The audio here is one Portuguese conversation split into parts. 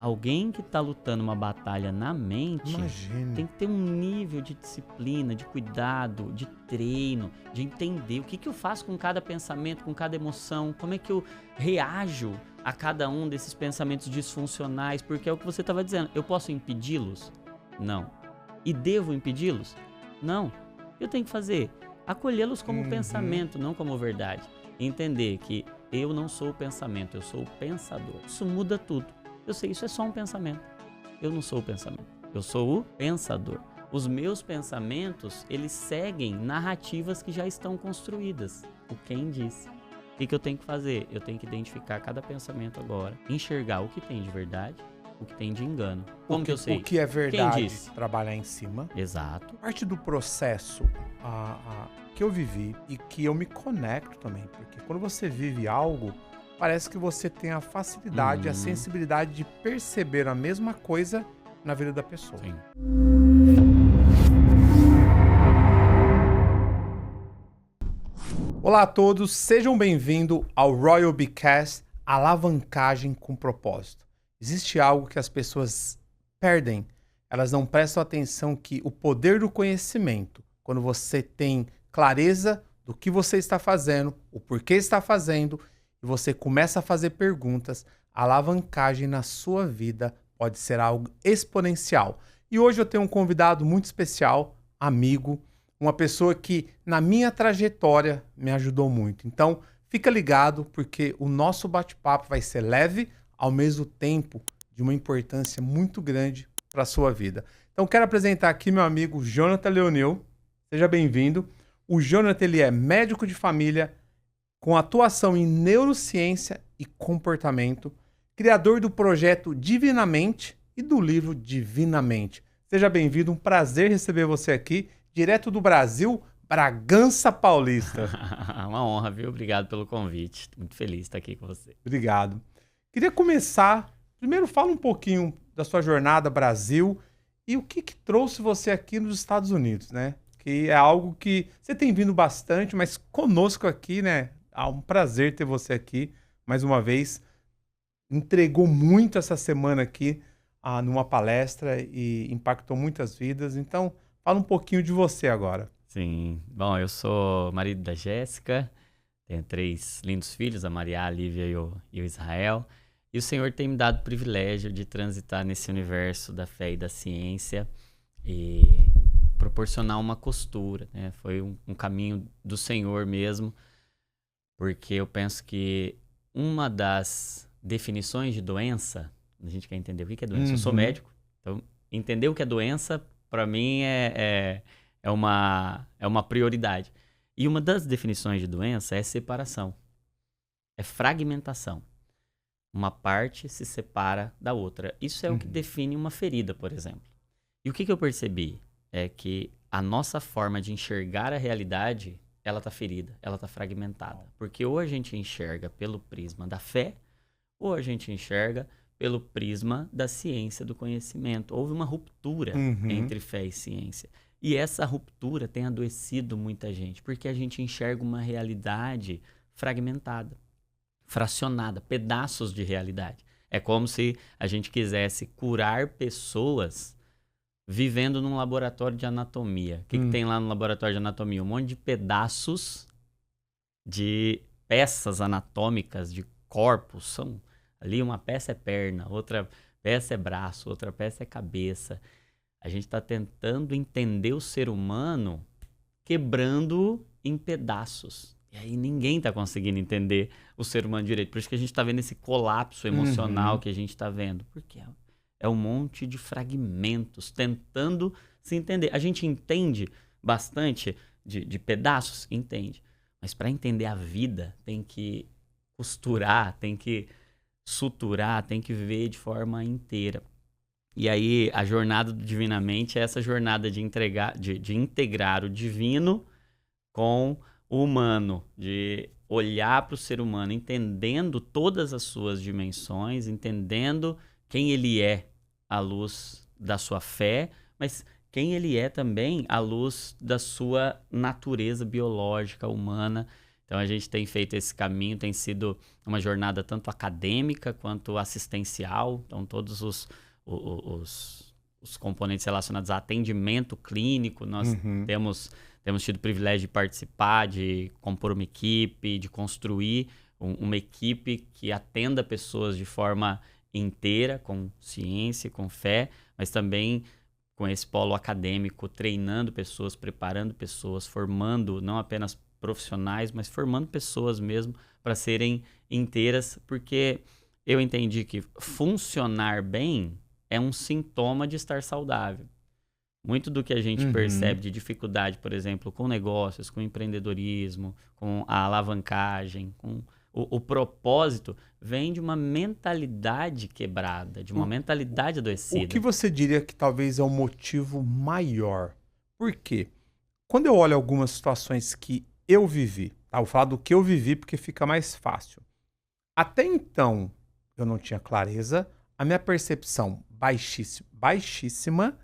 Alguém que está lutando uma batalha na mente Imagine. tem que ter um nível de disciplina, de cuidado, de treino, de entender o que eu faço com cada pensamento, com cada emoção, como é que eu reajo a cada um desses pensamentos disfuncionais, porque é o que você estava dizendo. Eu posso impedi-los? Não. E devo impedi-los? Não. Eu tenho que fazer acolhê-los como Uhum. pensamento, não como verdade. Entender que eu não sou o pensamento, eu sou o pensador. Isso muda tudo. Eu sei, isso é só um pensamento. Eu não sou o pensamento. Eu sou o pensador. Os meus pensamentos, eles seguem narrativas que já estão construídas. O quem disse. O que eu tenho que fazer? Eu tenho que identificar cada pensamento agora, enxergar o que tem de verdade, o que tem de engano. Como que eu O sei? que é Quem verdade, disse? trabalhar em cima. Exato. Parte do processo que eu vivi e que eu me conecto também, porque quando você vive algo, parece que você tem a facilidade, a Uhum. sensibilidade de perceber a mesma coisa na vida da pessoa. Sim. Olá a todos, sejam bem-vindos ao Royal Bcast, alavancagem com propósito. Existe algo que as pessoas perdem, elas não prestam atenção que o poder do conhecimento, quando você tem clareza do que você está fazendo, o porquê está fazendo, e você começa a fazer perguntas, a alavancagem na sua vida pode ser algo exponencial. E hoje eu tenho um convidado muito especial, amigo, uma pessoa que na minha trajetória me ajudou muito. Então, fica ligado porque o nosso bate-papo vai ser leve, ao mesmo tempo de uma importância muito grande para a sua vida. Então, quero apresentar aqui meu amigo Jonathan Leonel. Seja bem-vindo. O Jonathan, ele é médico de família com atuação em neurociência e comportamento, criador do projeto Divinamente e do livro Divinamente. Seja bem-vindo, um prazer receber você aqui, direto do Brasil, Bragança Paulista. Uma honra, viu? Obrigado pelo convite. Muito feliz de estar aqui com você. Obrigado. Queria começar, primeiro fala um pouquinho da sua jornada Brasil e o que trouxe você aqui nos Estados Unidos, né? Que é algo que você tem vindo bastante, mas conosco aqui, né? É um prazer ter você aqui mais uma vez. Entregou muito essa semana aqui numa palestra e impactou muitas vidas. Então, fala um pouquinho de você agora. Sim. Bom, eu sou marido da Jéssica, tenho 3 lindos filhos, a Maria, a Lívia e o Israel. E o Senhor tem me dado o privilégio de transitar nesse universo da fé e da ciência e proporcionar uma costura, né? Foi um caminho do Senhor mesmo, porque eu penso que uma das definições de doença, a gente quer entender o que é doença. Eu sou Uhum. médico, então entender o que é doença, para mim, é uma prioridade. E uma das definições de doença é separação, é fragmentação. Uma parte se separa da outra. Isso é o que Uhum. define uma ferida, por exemplo. E o que eu percebi é que a nossa forma de enxergar a realidade, ela tá ferida, ela tá fragmentada. Porque ou a gente enxerga pelo prisma da fé, ou a gente enxerga pelo prisma da ciência do conhecimento. Houve uma ruptura Uhum. entre fé e ciência. E essa ruptura tem adoecido muita gente, porque a gente enxerga uma realidade fragmentada, fracionada, pedaços de realidade. É como se a gente quisesse curar pessoas vivendo num laboratório de anatomia. O que tem lá no laboratório de anatomia? Um monte de pedaços de peças anatômicas, de corpos. São ali, uma peça é perna, outra peça é braço, outra peça é cabeça. A gente está tentando entender o ser humano quebrando em pedaços. E aí ninguém está conseguindo entender o ser humano direito. Por isso que a gente está vendo esse colapso emocional Uhum. que a gente está vendo. Porque é um monte de fragmentos tentando se entender. A gente entende bastante de pedaços? Entende. Mas para entender a vida, tem que costurar, tem que suturar, tem que ver de forma inteira. E aí, a jornada do Divinamente é essa jornada de integrar o divino com o humano, de olhar para o ser humano, entendendo todas as suas dimensões, entendendo quem ele é à luz da sua fé, mas quem ele é também à luz da sua natureza biológica humana. Então a gente tem feito esse caminho, tem sido uma jornada tanto acadêmica quanto assistencial. Então todos os componentes relacionados a atendimento clínico, nós temos tido o privilégio de participar, de compor uma equipe, de construir uma equipe que atenda pessoas de forma inteira, com ciência, com fé, mas também com esse polo acadêmico, treinando pessoas, preparando pessoas, formando não apenas profissionais, mas formando pessoas mesmo para serem inteiras, porque eu entendi que funcionar bem é um sintoma de estar saudável. Muito do que a gente percebe de dificuldade, por exemplo, com negócios, com empreendedorismo, com a alavancagem, com o propósito, vem de uma mentalidade quebrada, de uma mentalidade adoecida. O que você diria que talvez é o motivo maior? Por quê? Quando eu olho algumas situações que eu vivi, tá? Vou falar do que eu vivi porque fica mais fácil. Até então, eu não tinha clareza, a minha percepção baixíssima.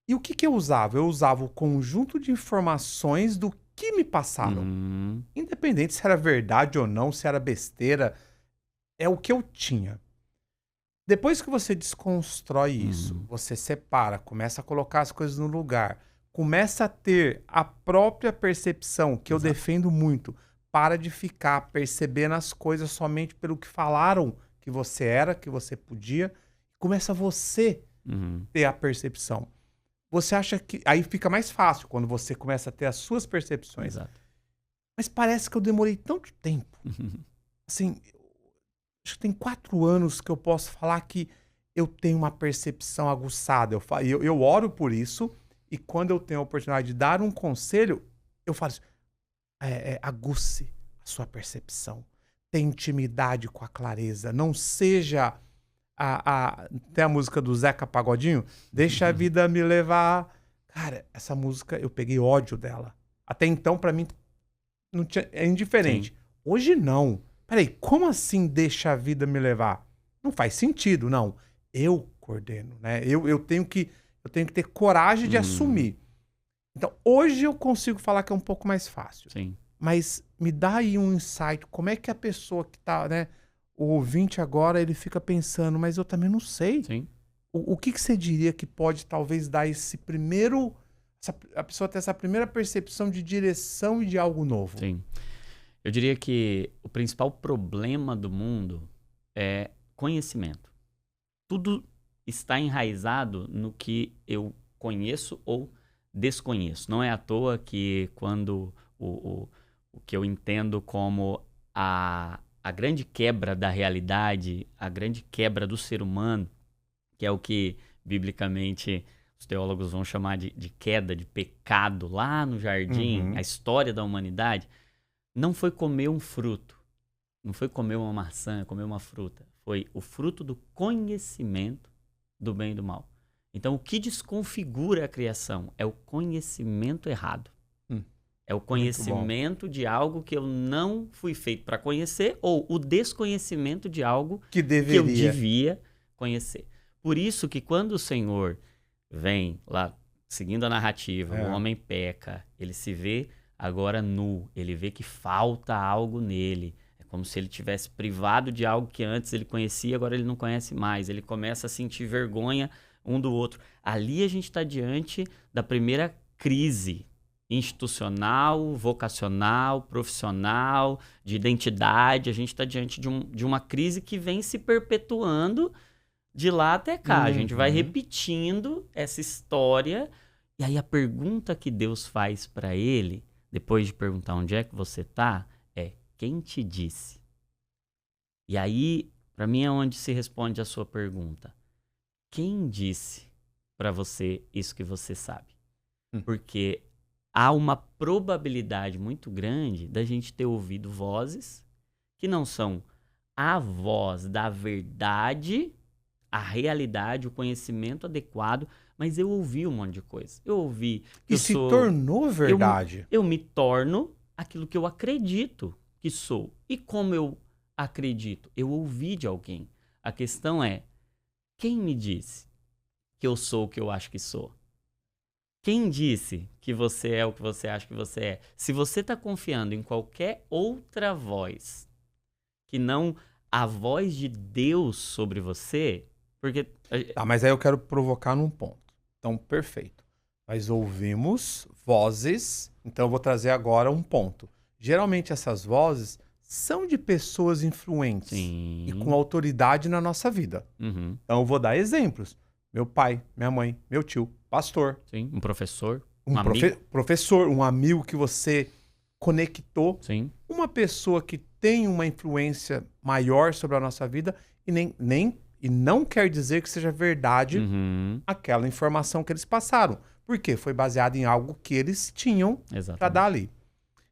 E o que eu usava? Eu usava o conjunto de informações do que me passaram. Independente se era verdade ou não, se era besteira, é o que eu tinha. Depois que você desconstrói isso, você separa, começa a colocar as coisas no lugar, começa a ter a própria percepção, que eu defendo muito. Para de ficar percebendo as coisas somente pelo que falaram que você era, que você podia. Começa você ter a percepção. Você acha que... Aí fica mais fácil quando você começa a ter as suas percepções. Exato. Mas parece que eu demorei tanto tempo. Assim, acho que tem 4 anos que eu posso falar que eu tenho uma percepção aguçada. Eu oro por isso, e quando eu tenho a oportunidade de dar um conselho, eu falo assim, aguce a sua percepção. Tenha intimidade com a clareza. Não seja... Tem a música do Zeca Pagodinho, Deixa a Vida Me Levar. Cara, essa música eu peguei ódio dela. Até então, pra mim, não tinha, é indiferente. Sim. Hoje não. Peraí, como assim Deixa a Vida Me Levar? Não faz sentido, não. Eu coordeno, né? Eu tenho que ter coragem de assumir. Então, hoje eu consigo falar que é um pouco mais fácil. Sim. Mas me dá aí um insight. Como é que a pessoa que tá, né? O ouvinte agora, ele fica pensando, mas eu também não sei. Sim. O que você diria que pode talvez dar esse primeiro... a pessoa ter essa primeira percepção de direção e de algo novo? Sim. Eu diria que o principal problema do mundo é conhecimento. Tudo está enraizado no que eu conheço ou desconheço. Não é à toa que quando o que eu entendo como a grande quebra da realidade, a grande quebra do ser humano, que é o que biblicamente os teólogos vão chamar de queda, de pecado, lá no jardim, a história da humanidade, não foi comer um fruto, não foi comer uma maçã, comer uma fruta, foi o fruto do conhecimento do bem e do mal. Então, o que desconfigura a criação é o conhecimento errado. É o conhecimento de algo que eu não fui feito para conhecer, ou o desconhecimento de algo que eu devia conhecer. Por isso que quando o Senhor vem lá, seguindo a narrativa, o homem peca, ele se vê agora nu, ele vê que falta algo nele. É como se ele tivesse privado de algo que antes ele conhecia, agora ele não conhece mais. Ele começa a sentir vergonha um do outro. Ali a gente está diante da primeira crise institucional, vocacional, profissional, de identidade. A gente está diante de uma crise que vem se perpetuando de lá até cá. A gente vai repetindo essa história. E aí a pergunta que Deus faz para ele, depois de perguntar onde é que você está, é: quem te disse? E aí, para mim, é onde se responde a sua pergunta. Quem disse para você isso que você sabe? Porque há uma probabilidade muito grande da gente ter ouvido vozes que não são a voz da verdade, a realidade, o conhecimento adequado, mas eu ouvi um monte de coisa. Eu ouvi que se tornou verdade. Eu me torno aquilo que eu acredito que sou. E como eu acredito? Eu ouvi de alguém. A questão é, quem me disse que eu sou o que eu acho que sou? Quem disse que você é o que você acha que você é? Se você está confiando em qualquer outra voz que não a voz de Deus sobre você, porque... Tá, mas aí eu quero provocar num ponto. Então, perfeito. Nós ouvimos vozes, então eu vou trazer agora um ponto. Geralmente essas vozes são de pessoas influentes Sim. e com autoridade na nossa vida. Uhum. Então eu vou dar exemplos. Meu pai, minha mãe, meu tio, pastor. Sim, um professor, Um amigo. professor, um amigo que você conectou. Sim. Uma pessoa que tem uma influência maior sobre a nossa vida e não quer dizer que seja verdade Uhum. aquela informação que eles passaram. Por quê? Foi baseado em algo que eles tinham para Exatamente. dar ali.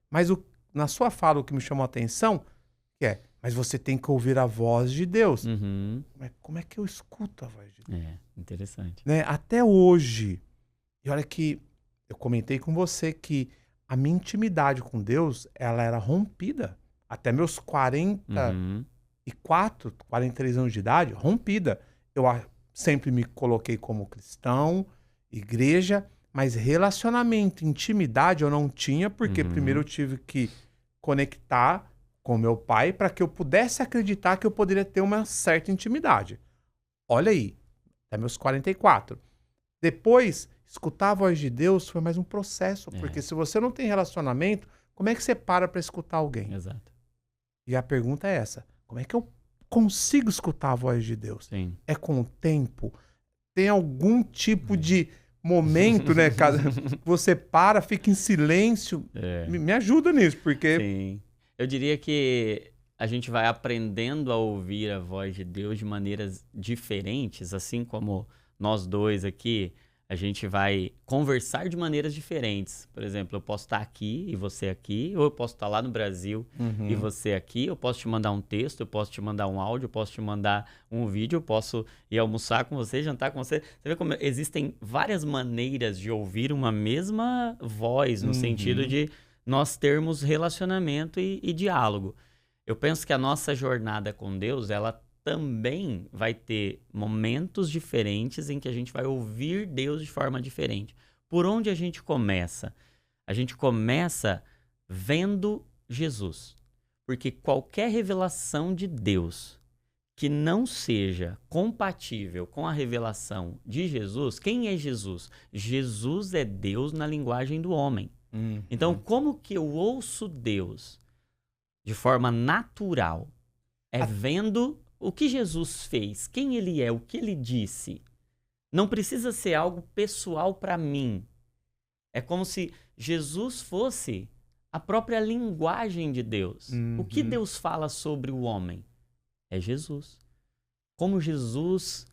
Mas na sua fala, o que me chamou a atenção mas você tem que ouvir a voz de Deus. Uhum. Mas como é que eu escuto a voz de Deus? É, interessante. Né? Até hoje, e olha que eu comentei com você que a minha intimidade com Deus, ela era rompida. Até meus 44, 43 anos de idade, rompida. Eu sempre me coloquei como cristão, igreja, mas relacionamento, intimidade eu não tinha, porque primeiro eu tive que conectar com meu pai para que eu pudesse acreditar que eu poderia ter uma certa intimidade. Olha aí, até meus 44. Depois, escutar a voz de Deus foi mais um processo, porque se você não tem relacionamento, como é que você para escutar alguém? Exato. E a pergunta é essa, como é que eu consigo escutar a voz de Deus? Sim. É com o tempo? Tem algum tipo de momento, né, cara? Você para, fica em silêncio. Me ajuda nisso, porque... Sim. Eu diria que a gente vai aprendendo a ouvir a voz de Deus de maneiras diferentes, assim como nós dois aqui, a gente vai conversar de maneiras diferentes. Por exemplo, eu posso estar aqui e você aqui, ou eu posso estar lá no Brasil e você aqui, eu posso te mandar um texto, eu posso te mandar um áudio, eu posso te mandar um vídeo, eu posso ir almoçar com você, jantar com você. Você vê como existem várias maneiras de ouvir uma mesma voz, no sentido de nós termos relacionamento e diálogo. Eu penso que a nossa jornada com Deus, ela também vai ter momentos diferentes em que a gente vai ouvir Deus de forma diferente. Por onde a gente começa? A gente começa vendo Jesus. Porque qualquer revelação de Deus que não seja compatível com a revelação de Jesus, quem é Jesus? Jesus é Deus na linguagem do homem. Então, como que eu ouço Deus de forma natural? É vendo o que Jesus fez, quem ele é, o que ele disse. Não precisa ser algo pessoal para mim. É como se Jesus fosse a própria linguagem de Deus. O que Deus fala sobre o homem? É Jesus. Como Jesus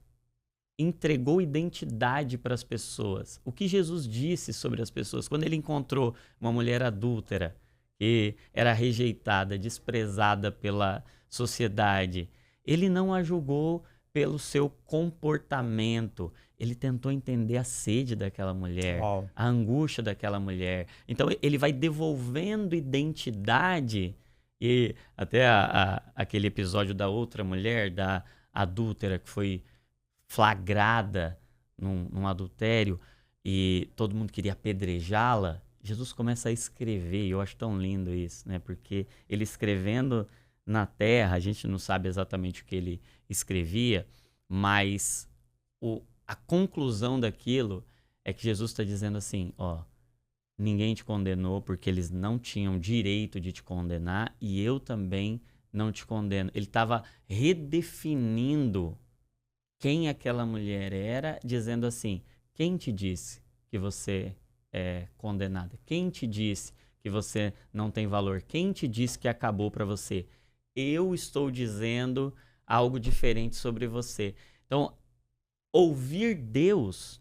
entregou identidade para as pessoas. O que Jesus disse sobre as pessoas. Quando ele encontrou uma mulher adúltera, que era rejeitada, desprezada pela sociedade, ele não a julgou pelo seu comportamento. Ele tentou entender a sede daquela mulher, a angústia daquela mulher. Então ele vai devolvendo identidade. E até aquele episódio da outra mulher, da adúltera, que foi flagrada num adultério e todo mundo queria apedrejá-la, Jesus começa a escrever, e eu acho tão lindo isso, né? Porque ele escrevendo na terra, a gente não sabe exatamente o que ele escrevia, mas a conclusão daquilo é que Jesus está dizendo assim, ninguém te condenou porque eles não tinham direito de te condenar e eu também não te condeno. Ele estava redefinindo quem aquela mulher era, dizendo assim, quem te disse que você é condenada? Quem te disse que você não tem valor? Quem te disse que acabou para você? Eu estou dizendo algo diferente sobre você. Então, ouvir Deus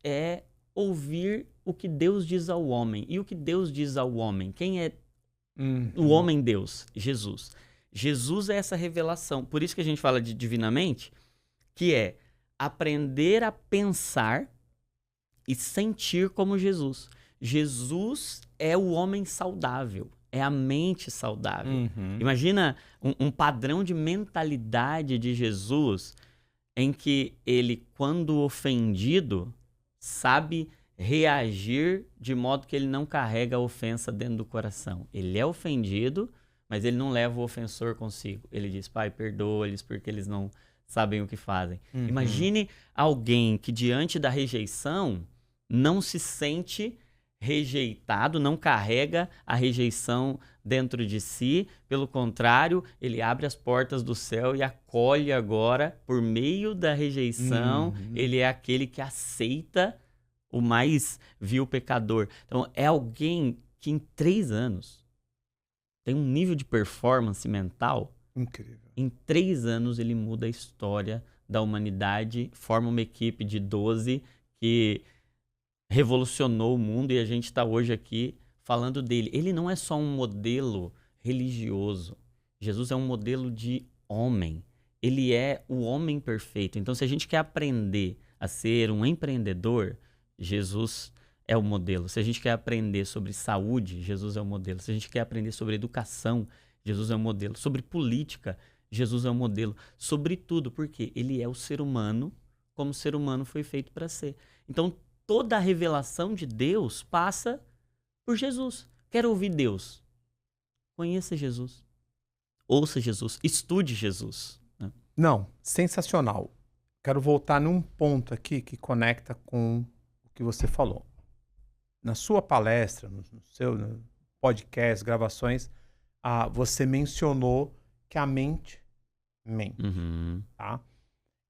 é ouvir o que Deus diz ao homem. E o que Deus diz ao homem? Quem é o homem Deus? Jesus. Jesus é essa revelação. Por isso que a gente fala de divinamente, que é aprender a pensar e sentir como Jesus. Jesus é o homem saudável, é a mente saudável. Imagina um padrão de mentalidade de Jesus em que ele, quando ofendido, sabe reagir de modo que ele não carrega a ofensa dentro do coração. Ele é ofendido, mas ele não leva o ofensor consigo. Ele diz, Pai, perdoa-lhes porque eles não sabem o que fazem. Imagine alguém que diante da rejeição não se sente rejeitado, não carrega a rejeição dentro de si. Pelo contrário, ele abre as portas do céu e acolhe agora, por meio da rejeição, ele é aquele que aceita o mais vil pecador. Então, é alguém que em 3 anos tem um nível de performance mental incrível. Em 3 anos ele muda a história da humanidade, forma uma equipe de 12 que revolucionou o mundo e a gente está hoje aqui falando dele. Ele não é só um modelo religioso. Jesus é um modelo de homem. Ele é o homem perfeito. Então, se a gente quer aprender a ser um empreendedor, Jesus é o modelo. Se a gente quer aprender sobre saúde, Jesus é o modelo. Se a gente quer aprender sobre educação, Jesus é o modelo. Sobre política, Jesus é o modelo. Sobre tudo, porque ele é o ser humano, como o ser humano foi feito para ser. Então, toda a revelação de Deus passa por Jesus. Quer ouvir Deus? Conheça Jesus. Ouça Jesus. Estude Jesus. Né? Não, sensacional. Quero voltar num ponto aqui que conecta com o que você falou. Na sua palestra, no seu podcast, gravações, você mencionou que a mente mente. Tá?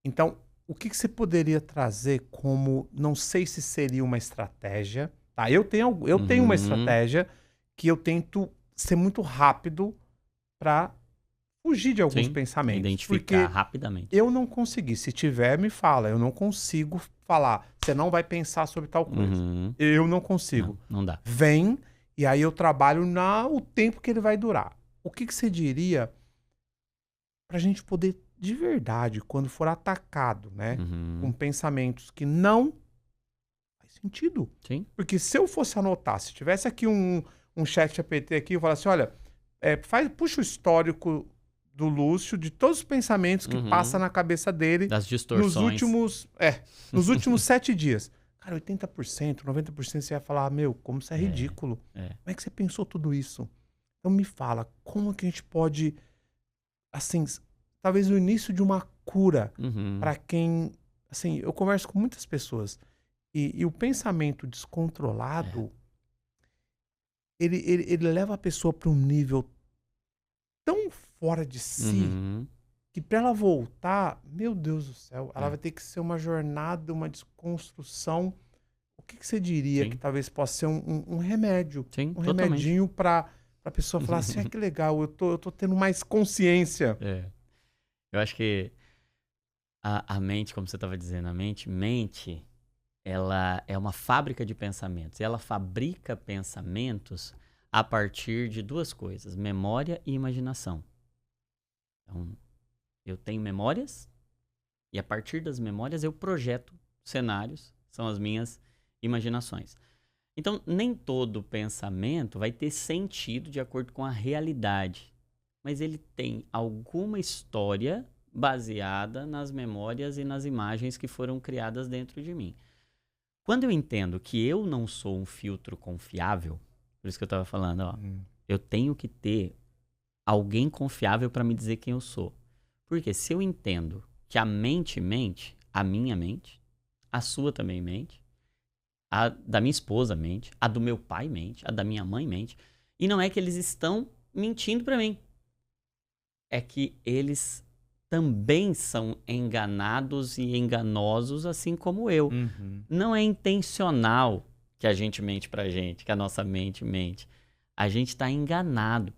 Então, o que você poderia trazer como, não sei se seria uma estratégia, tá? Eu tenho uma estratégia que eu tento ser muito rápido para fugir de alguns pensamentos. Identificar rapidamente. Eu não consegui. Se tiver, me fala. Eu não consigo falar. Você não vai pensar sobre tal coisa. Eu não consigo. Não dá. Vem, e aí eu trabalho o tempo que ele vai durar. O que você diria pra gente poder, de verdade, quando for atacado, né? Com pensamentos que não faz sentido. Sim. Porque se eu fosse anotar, se tivesse aqui um chat GPT aqui, eu falasse, olha, puxa o histórico do Lúcio, de todos os pensamentos que passa na cabeça dele. Das distorções. Nos últimos 7 dias. Cara, 80%, 90% você ia falar, meu, como isso é ridículo. Como é que você pensou tudo isso? Então me fala, como que a gente pode, assim, talvez o início de uma cura para quem, assim, eu converso com muitas pessoas e o pensamento descontrolado, ele leva a pessoa para um nível tão fora de si que para ela voltar, meu Deus do céu, ela vai ter que ser uma jornada, uma desconstrução. O que você diria que talvez possa ser um remédio? Sim, um remedinho para a pessoa falar assim, que legal, eu tô tendo mais consciência. Eu acho que a mente, como você estava dizendo, a mente, ela é uma fábrica de pensamentos. E ela fabrica pensamentos a partir de 2 coisas, memória e imaginação. Então, eu tenho memórias e a partir das memórias eu projeto cenários, são as minhas imaginações. Então, nem todo pensamento vai ter sentido de acordo com a realidade, mas ele tem alguma história baseada nas memórias e nas imagens que foram criadas dentro de mim. Quando eu entendo que eu não sou um filtro confiável, por isso que eu estava falando, eu tenho que ter alguém confiável para me dizer quem eu sou. Porque se eu entendo que a mente mente, a minha mente, a sua também mente, a da minha esposa mente, a do meu pai mente, a da minha mãe mente, e não é que eles estão mentindo para mim, é que eles também são enganados e enganosos assim como eu. Não é intencional que a gente mente pra gente, que a nossa mente mente. A gente está enganado.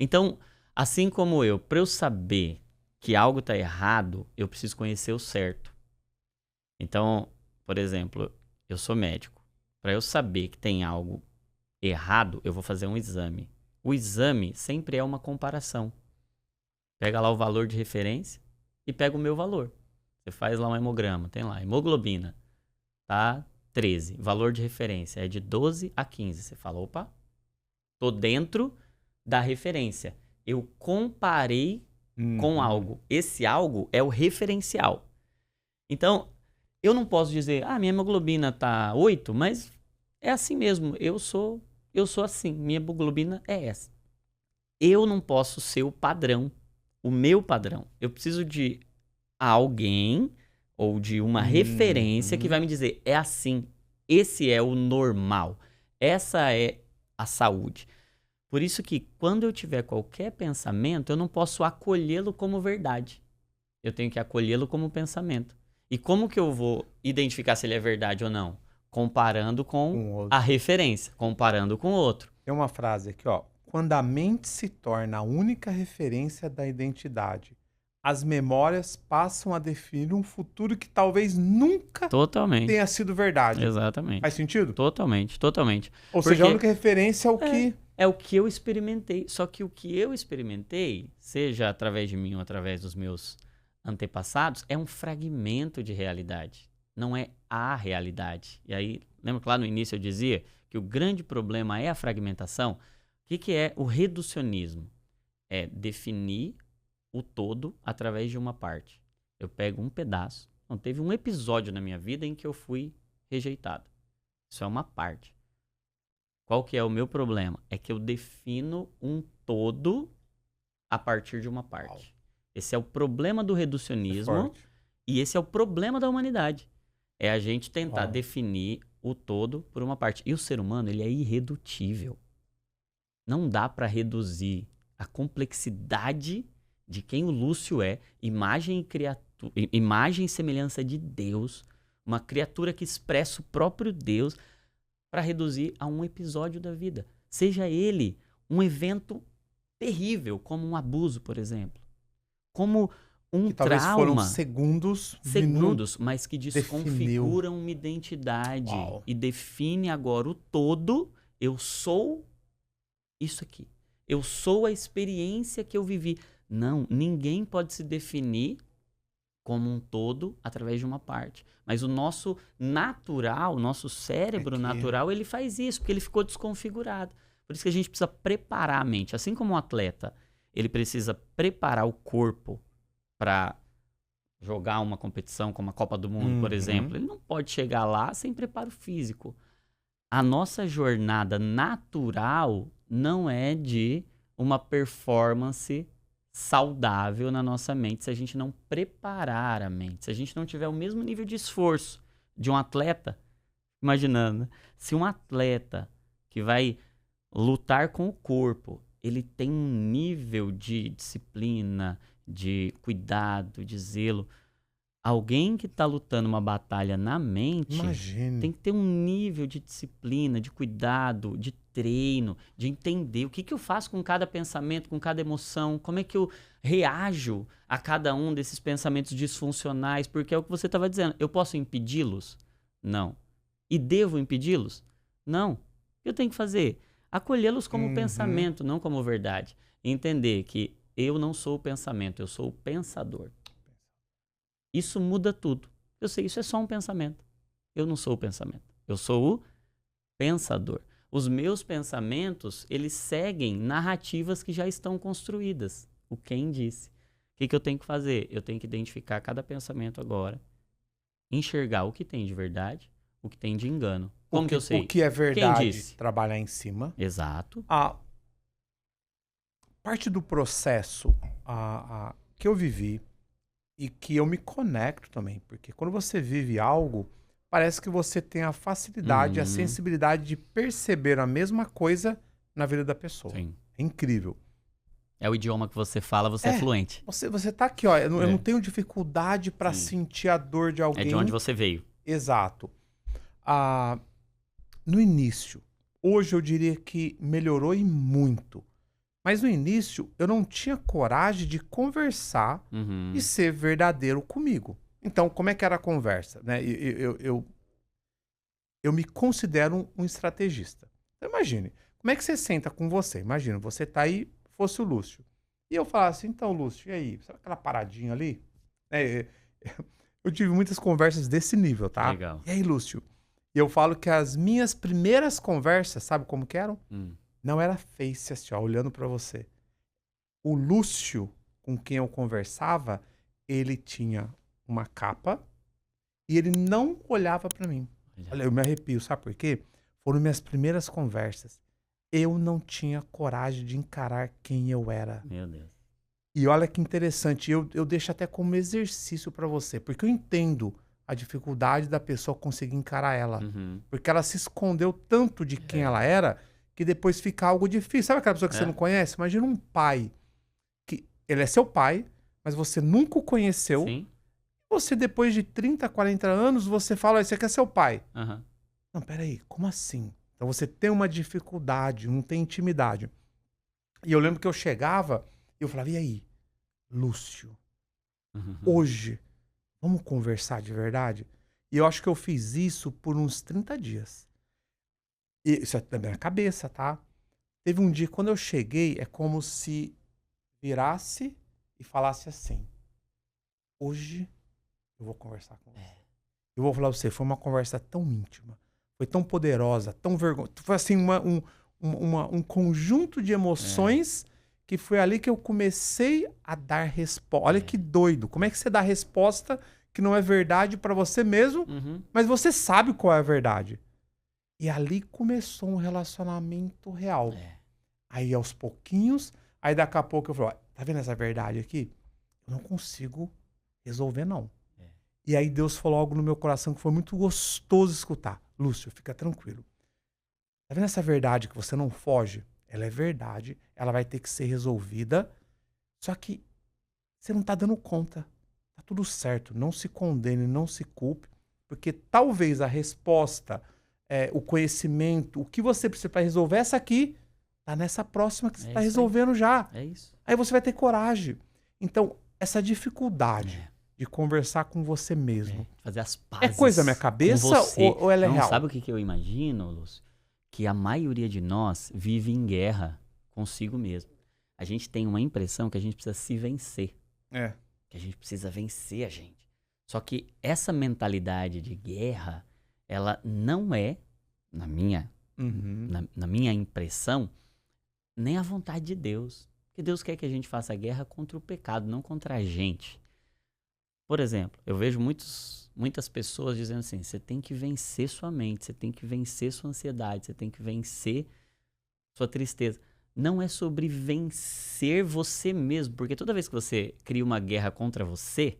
Então, assim como eu, para eu saber que algo está errado, eu preciso conhecer o certo. Então, por exemplo, eu sou médico. Para eu saber que tem algo errado, eu vou fazer um exame. O exame sempre é uma comparação. Pega lá o valor de referência e pega o meu valor. Você faz lá um hemograma, tem lá, hemoglobina, tá? 13. Valor de referência é de 12 a 15. Você fala, opa, tô dentro da referência. Eu comparei com algo. Esse algo é o referencial. Então, Eu não posso dizer, minha hemoglobina tá 8, mas é assim mesmo. Eu sou assim. Minha hemoglobina é essa. Eu não posso ser o padrão, o meu padrão. Eu preciso de alguém ou de uma referência que vai me dizer, é assim. Esse é o normal. Essa é a saúde. Por isso que quando eu tiver qualquer pensamento, eu não posso acolhê-lo como verdade. Eu tenho que acolhê-lo como pensamento. E como que eu vou identificar se ele é verdade ou não? Comparando com a referência, comparando com o outro. Tem uma frase aqui, ó. Quando a mente se torna a única referência da identidade, as memórias passam a definir um futuro que talvez nunca tenha sido verdade. Exatamente. Faz sentido? Totalmente. Ou seja, a única referência é o que... É o que eu experimentei. Só que o que eu experimentei, seja através de mim ou através dos meus antepassados, é um fragmento de realidade. Não é a realidade. E aí, lembra que lá no início eu dizia que o grande problema é a fragmentação? O que é o reducionismo? É definir o todo através de uma parte. Eu pego um pedaço. Então, teve um episódio na minha vida em que eu fui rejeitado. Isso é uma parte. Qual que é o meu problema? É que eu defino um todo a partir de uma parte. Esse é o problema do reducionismo e esse é o problema da humanidade. É a gente tentar definir o todo por uma parte. E o ser humano, ele é irredutível. Não dá para reduzir a complexidade de quem o Lúcio é, imagem e semelhança de Deus, uma criatura que expressa o próprio Deus, para reduzir a um episódio da vida. Seja ele um evento terrível, como um abuso, por exemplo. Como um que talvez trauma. Foram segundos, mas que desconfiguram uma identidade. E define agora o todo. Eu sou isso aqui. Eu sou a experiência que eu vivi. Não, ninguém pode se definir como um todo através de uma parte. Mas o nosso natural, o nosso cérebro natural, ele faz isso, porque ele ficou desconfigurado. Por isso que a gente precisa preparar a mente. Assim como um atleta, ele precisa preparar o corpo para jogar uma competição como a Copa do Mundo, por exemplo. Ele não pode chegar lá sem preparo físico. A nossa jornada natural não é de uma performance saudável na nossa mente se a gente não preparar a mente, se a gente não tiver o mesmo nível de esforço de um atleta. Imaginando, se um atleta que vai lutar com o corpo, ele tem um nível de disciplina, de cuidado, de zelo. Alguém que está lutando uma batalha na mente tem que ter um nível de disciplina, de cuidado, de treino, de entender o que eu faço com cada pensamento, com cada emoção, como é que eu reajo a cada um desses pensamentos disfuncionais, porque é o que você estava dizendo. Eu posso impedi-los? Não. E devo impedi-los? Não. O que eu tenho que fazer? Acolhê-los como pensamento, não como verdade. Entender que eu não sou o pensamento, eu sou o pensador. Isso muda tudo. Eu sei, isso é só um pensamento. Eu não sou o pensamento. Eu sou o pensador. Os meus pensamentos, eles seguem narrativas que já estão construídas. O quem disse. O que eu tenho que fazer? Eu tenho que identificar cada pensamento agora. Enxergar o que tem de verdade, o que tem de engano. Como que eu sei? O que é verdade, quem disse? Trabalhar em cima. Exato. A parte do processo que eu vivi, e que eu me conecto também, porque quando você vive algo, parece que você tem a facilidade, a sensibilidade de perceber a mesma coisa na vida da pessoa. Sim. É incrível. É o idioma que você fala, você é fluente. Você tá aqui, ó. Eu não tenho dificuldade para sentir a dor de alguém. É de onde você veio. Exato. No início, hoje eu diria que melhorou e muito. Mas no início, eu não tinha coragem de conversar e ser verdadeiro comigo. Então, como é que era a conversa? Né? Eu me considero um estrategista. Então, imagine, como é que você senta com você? Imagina, você tá aí, fosse o Lúcio. E eu falasse, então, Lúcio, e aí? Sabe aquela paradinha ali? Eu tive muitas conversas desse nível, tá? Legal. E aí, Lúcio? E eu falo que as minhas primeiras conversas, sabe como que eram? Não era face assim, ó, olhando pra você. O Lúcio, com quem eu conversava, ele tinha uma capa E ele não olhava pra mim. Olha. Olha, eu me arrepio, sabe por quê? Foram minhas primeiras conversas. Eu não tinha coragem de encarar quem eu era. Meu Deus. E olha que interessante, eu deixo até como exercício pra você, porque eu entendo a dificuldade da pessoa conseguir encarar ela. Uhum. Porque ela se escondeu tanto de quem ela era, que depois fica algo difícil. Sabe aquela pessoa que você não conhece? Imagina um pai, que ele é seu pai, mas você nunca o conheceu. Sim. Você, depois de 30, 40 anos, você fala, esse aqui é seu pai. Uhum. Não, peraí, como assim? Então você tem uma dificuldade, não tem intimidade. E eu lembro que eu chegava e eu falava, e aí, Lúcio, Uhum. hoje, vamos conversar de verdade? E eu acho que eu fiz isso por uns 30 dias. E isso é da minha cabeça, tá? Teve um dia, quando eu cheguei, é como se virasse e falasse assim, hoje eu vou conversar com você. Eu vou falar pra você, foi uma conversa tão íntima, foi tão poderosa, tão vergonhosa. Foi assim, um conjunto de emoções que foi ali que eu comecei a dar resposta. Olha que doido. Como é que você dá resposta que não é verdade pra você mesmo, Uhum. mas você sabe qual é a verdade? E ali começou um relacionamento real. Aí aos pouquinhos, aí daqui a pouco eu falo, tá vendo essa verdade aqui? Eu não consigo resolver não. E aí Deus falou algo no meu coração que foi muito gostoso escutar. Lúcio, fica tranquilo. Tá vendo essa verdade que você não foge? Ela é verdade, ela vai ter que ser resolvida, só que você não tá dando conta. Tá tudo certo, não se condene, não se culpe, porque talvez a resposta, o conhecimento, o que você precisa para resolver essa aqui, tá nessa próxima que você tá resolvendo já. É isso. Aí você vai ter coragem. Então, essa dificuldade de conversar com você mesmo. Fazer as pazes. É coisa da minha cabeça ou ela é não, real? Sabe o que eu imagino, Lúcio? Que a maioria de nós vive em guerra consigo mesmo. A gente tem uma impressão que a gente precisa se vencer. Que a gente precisa vencer a gente. Só que essa mentalidade de guerra, ela não é, na minha impressão, nem a vontade de Deus. Porque Deus quer que a gente faça guerra contra o pecado, não contra a gente. Por exemplo, eu vejo muitas pessoas dizendo assim, você tem que vencer sua mente, você tem que vencer sua ansiedade, você tem que vencer sua tristeza. Não é sobre vencer você mesmo, porque toda vez que você cria uma guerra contra você,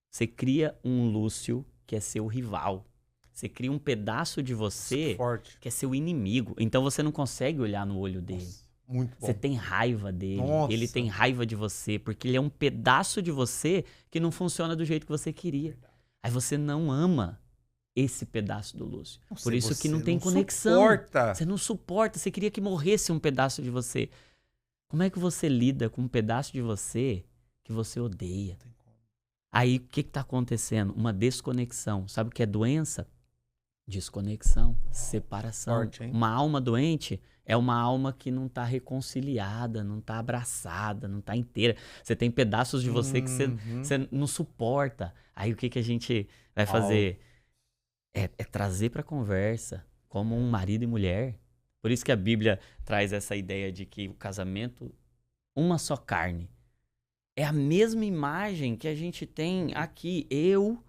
você cria um Lúcio que é seu rival. Você cria um pedaço de você que é seu inimigo. Então você não consegue olhar no olho dele. Nossa, muito bom. Você tem raiva dele, Nossa. ele tem raiva de você, porque ele é um pedaço de você que não funciona do jeito que você queria. Aí você não ama esse pedaço do Lúcio. Não, Por isso que não tem não conexão. Suporta. Você não suporta, você queria que morresse um pedaço de você. Como é que você lida com um pedaço de você que você odeia? Aí o que está acontecendo? Uma desconexão. Sabe o que é doença? Desconexão, separação. Forte, hein? Uma alma doente é uma alma que não está reconciliada, não está abraçada, não está inteira. Você tem pedaços de você que você não suporta. Aí o que a gente vai fazer? É trazer para conversa como um marido e mulher. Por isso que a Bíblia traz essa ideia de que o casamento, uma só carne. É a mesma imagem que a gente tem aqui. Eu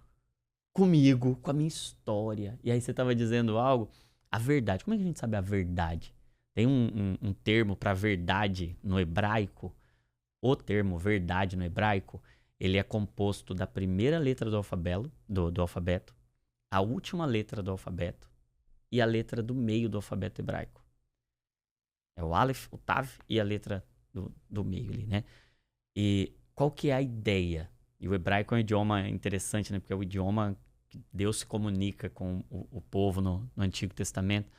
comigo, com a minha história. E aí você estava dizendo algo, a verdade. Como é que a gente sabe a verdade? Tem um termo para verdade no hebraico. O termo verdade no hebraico, ele é composto da primeira letra do alfabeto, a última letra do alfabeto e a letra do meio do alfabeto hebraico. É o Aleph, o Tav e a letra do meio ali, né? E qual que é a ideia? E o hebraico é um idioma interessante, né? Porque é o idioma que Deus se comunica com o povo no Antigo Testamento.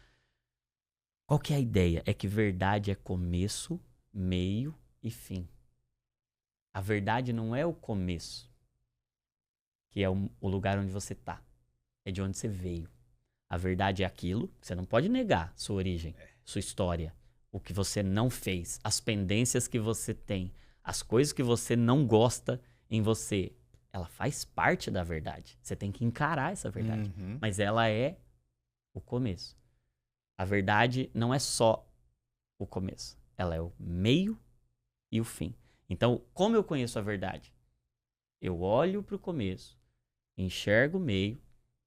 Qual que é a ideia? É que verdade é começo, meio e fim. A verdade não é o começo, que é o lugar onde você está. É de onde você veio. A verdade é aquilo, você não pode negar sua origem, sua história, o que você não fez, as pendências que você tem, as coisas que você não gosta em você. Ela faz parte da verdade. Você tem que encarar essa verdade. Mas ela é o começo. A verdade não é só o começo. Ela é o meio e o fim. Então, como eu conheço a verdade? Eu olho para o começo, enxergo o meio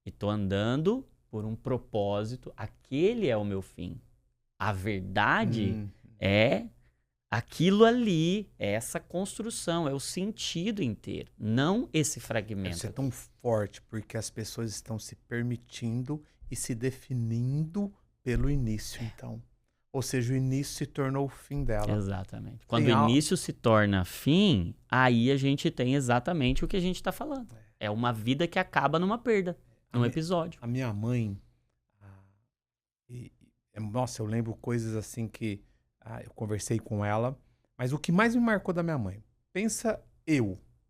E tô andando por um propósito, aquele é o meu fim. A verdade é aquilo ali, é essa construção, é o sentido inteiro, não esse fragmento. Isso é tão forte porque as pessoas estão se permitindo e se definindo pelo início, então. Ou seja, o início se tornou o fim dela. Exatamente. Quando o início se torna fim, aí a gente tem exatamente o que a gente está falando. É uma vida que acaba numa perda, num episódio. A minha mãe, nossa, eu lembro coisas assim que eu conversei com ela, mas o que mais me marcou da minha mãe, pensa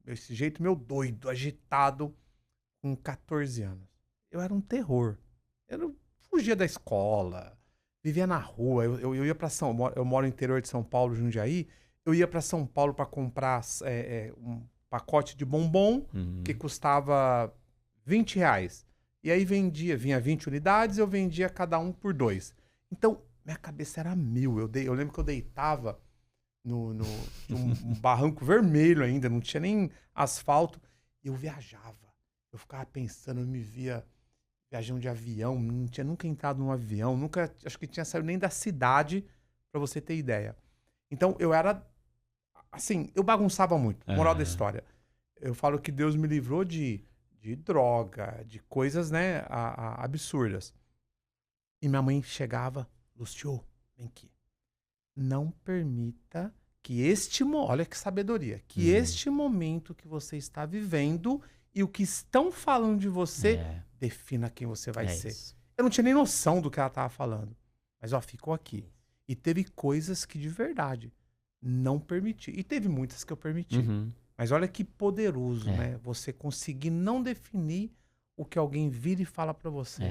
esse jeito meu doido, agitado, com 14 anos. Eu era um terror. Eu não fugia da escola, vivia na rua. Eu ia para eu moro no interior de São Paulo, Jundiaí. Eu ia para São Paulo para comprar um pacote de bombom que custava R$20. E aí vinha 20 unidades, eu vendia cada um por 2. Então, minha cabeça era mil. Eu lembro que eu deitava num barranco vermelho ainda, não tinha nem asfalto. E eu viajava. Eu ficava pensando, eu me via viajando de avião, não tinha nunca entrado num avião, nunca, acho que tinha saído nem da cidade, pra você ter ideia. Então, eu era, assim, eu bagunçava muito, moral da história. Eu falo que Deus me livrou de droga, de coisas, né, absurdas. E minha mãe chegava, Lúcio, vem aqui. Não permita que olha que sabedoria, que este momento que você está vivendo e o que estão falando de você defina quem você vai ser. Isso. Eu não tinha nem noção do que ela estava falando. Mas, ó, ficou aqui. E teve coisas que de verdade não permiti. E teve muitas que eu permiti. Mas olha que poderoso, né? Você conseguir não definir o que alguém vira e fala pra você.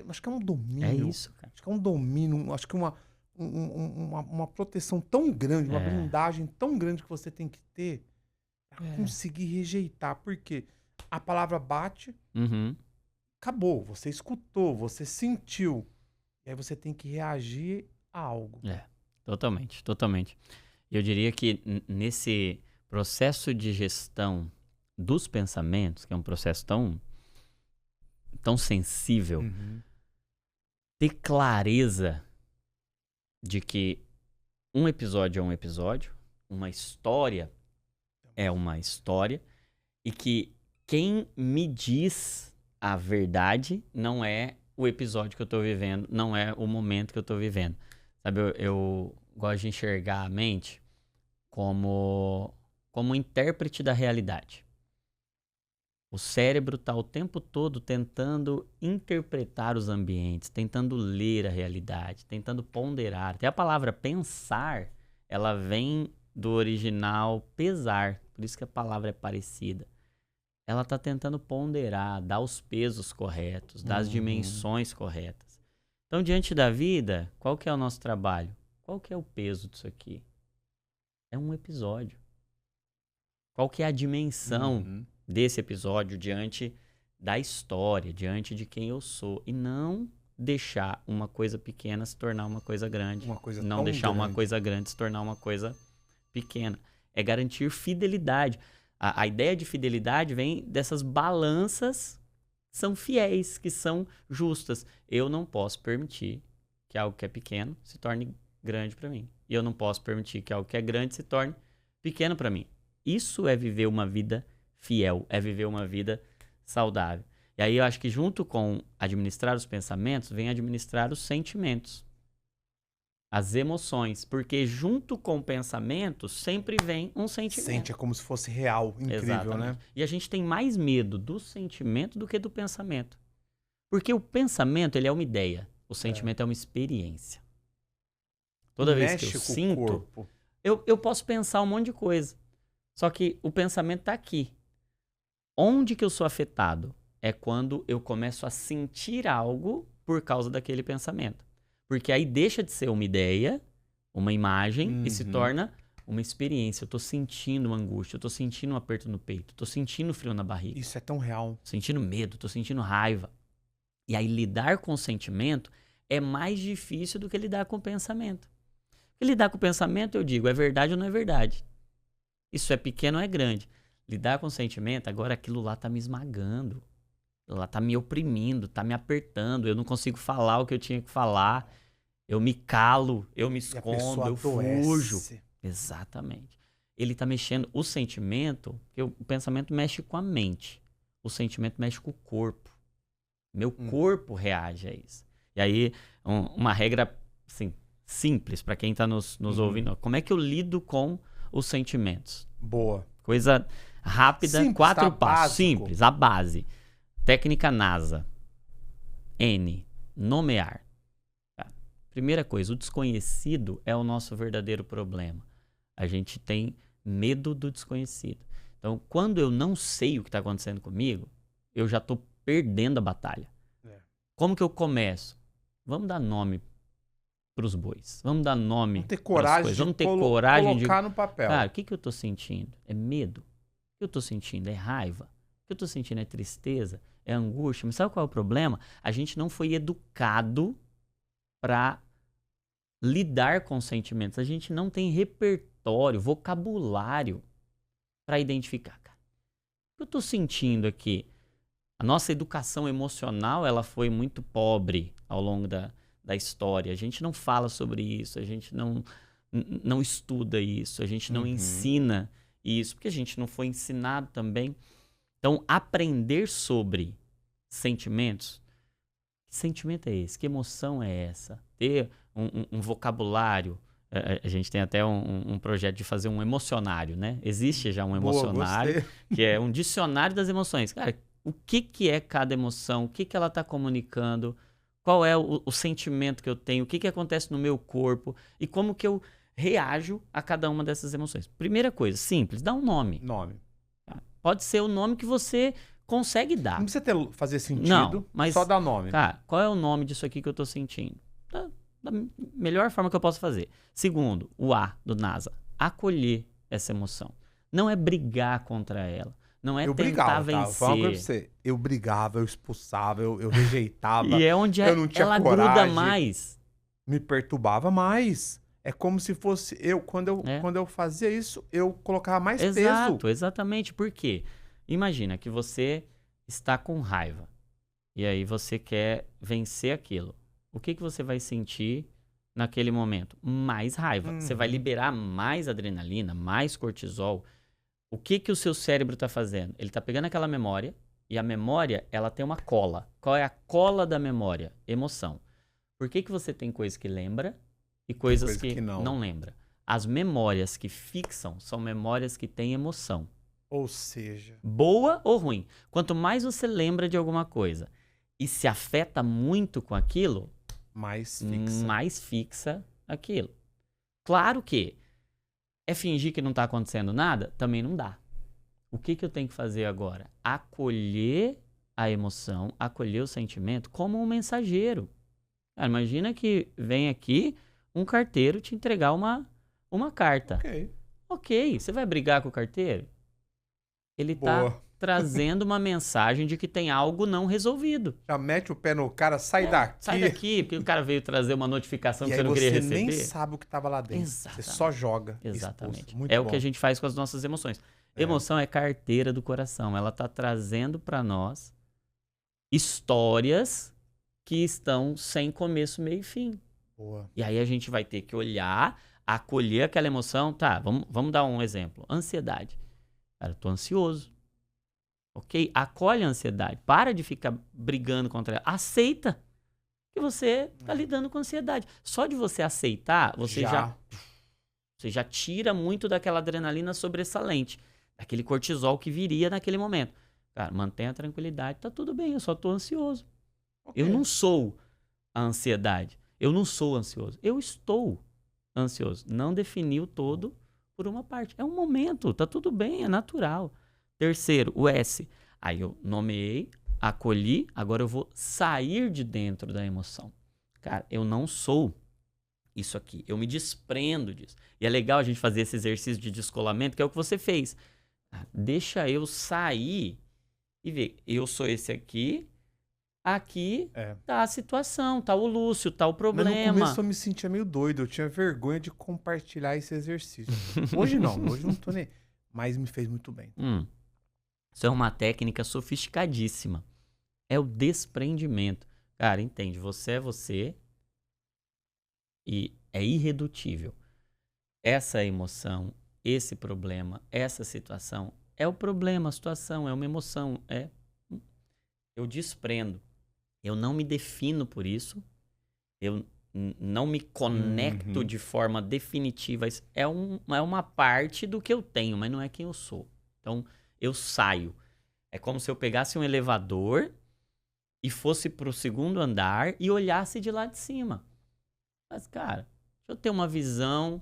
Acho que é um domínio. É isso, cara. Acho que é um domínio, acho que uma proteção tão grande, uma blindagem tão grande que você tem que ter pra conseguir rejeitar. Porque a palavra bate, acabou. Você escutou, você sentiu. E aí você tem que reagir a algo. Totalmente, totalmente. Eu diria que nesse processo de gestão dos pensamentos, que é um processo tão sensível, ter clareza de que um episódio é um episódio, uma história é uma história, e que quem me diz a verdade não é o episódio que eu tô vivendo, não é o momento que eu tô vivendo. Sabe, eu gosto de enxergar a mente como um intérprete da realidade. O cérebro está o tempo todo tentando interpretar os ambientes, tentando ler a realidade, tentando ponderar. Até a palavra pensar, ela vem do original pesar, por isso que a palavra é parecida. Ela está tentando ponderar, dar os pesos corretos, dar as dimensões corretas. Então, diante da vida, qual que é o nosso trabalho? Qual que é o peso disso aqui? É um episódio. Qual que é a dimensão desse episódio diante da história, diante de quem eu sou? E não deixar uma coisa pequena se tornar uma coisa grande. Não deixar uma coisa grande se tornar uma coisa pequena. É garantir fidelidade. A ideia de fidelidade vem dessas balanças que são fiéis, que são justas. Eu não posso permitir que algo que é pequeno se torne grande para mim. E eu não posso permitir que algo que é grande se torne pequeno para mim. Isso é viver uma vida fiel, é viver uma vida saudável. E aí eu acho que junto com administrar os pensamentos, vem administrar os sentimentos, as emoções. Porque junto com o pensamento, sempre vem um sentimento. Sente, é como se fosse real, incrível, exatamente, né? E a gente tem mais medo do sentimento do que do pensamento. Porque o pensamento, ele é uma ideia, o sentimento é uma experiência. Toda vez que eu sinto, eu posso pensar um monte de coisa. Só que o pensamento está aqui. Onde que eu sou afetado? É quando eu começo a sentir algo por causa daquele pensamento. Porque aí deixa de ser uma ideia, uma imagem, e se torna uma experiência. Eu estou sentindo uma angústia, eu estou sentindo um aperto no peito, estou sentindo frio na barriga. Isso é tão real. Tô sentindo medo, estou sentindo raiva. E aí lidar com o sentimento é mais difícil do que lidar com o pensamento. Porque lidar com o pensamento, eu digo, é verdade ou não é verdade? Isso é pequeno ou é grande? Lidar com o sentimento, agora aquilo lá tá me esmagando. ela tá me oprimindo, tá me apertando, eu não consigo falar o que eu tinha que falar, eu me calo, eu me escondo, eu fujo. Exatamente. Ele tá mexendo, o sentimento, porque o pensamento mexe com a mente, o sentimento mexe com o corpo. Meu corpo reage a isso. E aí, uma regra assim, simples para quem tá nos ouvindo, como é que eu lido com os sentimentos? Boa. Coisa rápida, simples, 4 passos. Básico. Simples, a base. Técnica NASA. N. Nomear. Tá. Primeira coisa, o desconhecido é o nosso verdadeiro problema. A gente tem medo do desconhecido. Então, quando eu não sei o que está acontecendo comigo, eu já estou perdendo a batalha. Como que eu começo? Vamos dar nome para os bois. Vamos dar nome. Vamos ter coragem, vamos ter coragem de colocar no papel. Cara, o que eu estou sentindo? É medo? O que eu estou sentindo? É raiva? O que eu estou sentindo é tristeza? É angústia? Mas sabe qual é o problema? A gente não foi educado para lidar com sentimentos. A gente não tem repertório, vocabulário para identificar. Cara, o que eu estou sentindo aqui? A nossa educação emocional ela foi muito pobre ao longo da história. A gente não fala sobre isso, a gente não estuda isso, a gente não ensina isso, porque a gente não foi ensinado também. Então, aprender sobre sentimentos, que sentimento é esse? Que emoção é essa? Ter um vocabulário. A gente tem até um projeto de fazer um emocionário, né? Existe já um emocionário, que é um dicionário das emoções. Cara, o que é cada emoção? O que ela está comunicando? Qual é o sentimento que eu tenho? O que acontece no meu corpo? E como que eu reajo a cada uma dessas emoções? Primeira coisa, simples, dá um nome. Tá? Pode ser o nome que você consegue dar. Não precisa fazer sentido, mas só dar nome. Cara, qual é o nome disso aqui que eu estou sentindo? Da melhor forma que eu posso fazer. Segundo, o A do NASA. Acolher essa emoção. Não é brigar contra ela. Não é tentar vencer. Eu brigava, eu expulsava, eu rejeitava. E é onde eu não tinha ela coragem, gruda mais. Me perturbava mais. É como se fosse eu. Quando eu fazia isso, eu colocava mais peso. Exatamente. Por quê? Imagina que você está com raiva. E aí você quer vencer aquilo. O que você vai sentir naquele momento? Mais raiva. Você vai liberar mais adrenalina, mais cortisol. O que o seu cérebro está fazendo? Ele está pegando aquela memória, e a memória, ela tem uma cola. Qual é a cola da memória? Emoção. Por que você tem coisa que lembra e coisas que não lembra? As memórias que fixam são memórias que têm emoção. Ou seja... boa ou ruim. Quanto mais você lembra de alguma coisa e se afeta muito com aquilo, mais fixa aquilo. Claro que é fingir que não está acontecendo nada? Também não dá. O que eu tenho que fazer agora? Acolher a emoção, acolher o sentimento como um mensageiro. Cara, imagina que vem aqui um carteiro te entregar uma carta. Ok, você vai brigar com o carteiro? Ele está trazendo uma mensagem de que tem algo não resolvido. Já mete o pé no cara, sai daqui. Sai daqui, porque o cara veio trazer uma notificação que você não queria receber. E aí você nem sabe o que estava lá dentro. Exatamente. Você só joga. Exatamente. Muito é bom. O que a gente faz com as nossas emoções. Emoção é carteira do coração. Ela está trazendo para nós histórias que estão sem começo, meio e fim. Boa. E aí a gente vai ter que olhar, acolher aquela emoção. Tá, vamos dar um exemplo. Ansiedade. Cara, eu tô ansioso. Ok? Acolhe a ansiedade. Para de ficar brigando contra ela. Aceita que você está lidando com ansiedade. Só de você aceitar, você já tira muito daquela adrenalina sobressalente. Daquele cortisol que viria naquele momento. Cara, mantenha a tranquilidade. Tá tudo bem, eu só tô ansioso. Okay. Eu não sou a ansiedade. Eu não sou ansioso. Eu estou ansioso. Não defini o todo por uma parte. É um momento, tá tudo bem, é natural. Terceiro, o S. Aí eu nomeei, acolhi, agora eu vou sair de dentro da emoção. Cara, eu não sou isso aqui. Eu me desprendo disso. E é legal a gente fazer esse exercício de descolamento, que é o que você fez. Deixa eu sair e ver. Eu sou esse aqui. Aqui tá a situação, tá o Lúcio, tá o problema. Mas no começo eu me sentia meio doido. Eu tinha vergonha de compartilhar esse exercício. Hoje não tô nem... Mas me fez muito bem. Isso é uma técnica sofisticadíssima. é o desprendimento. Cara, entende, você é você e é irredutível. Essa emoção, esse problema, essa situação é o problema, a situação, é uma emoção, eu desprendo. Eu não me defino por isso, eu não me conecto de forma definitiva. É uma parte do que eu tenho, mas não é quem eu sou. Então, eu saio. É como se eu pegasse um elevador e fosse pro 2º andar e olhasse de lá de cima. Mas, cara, deixa eu ter uma visão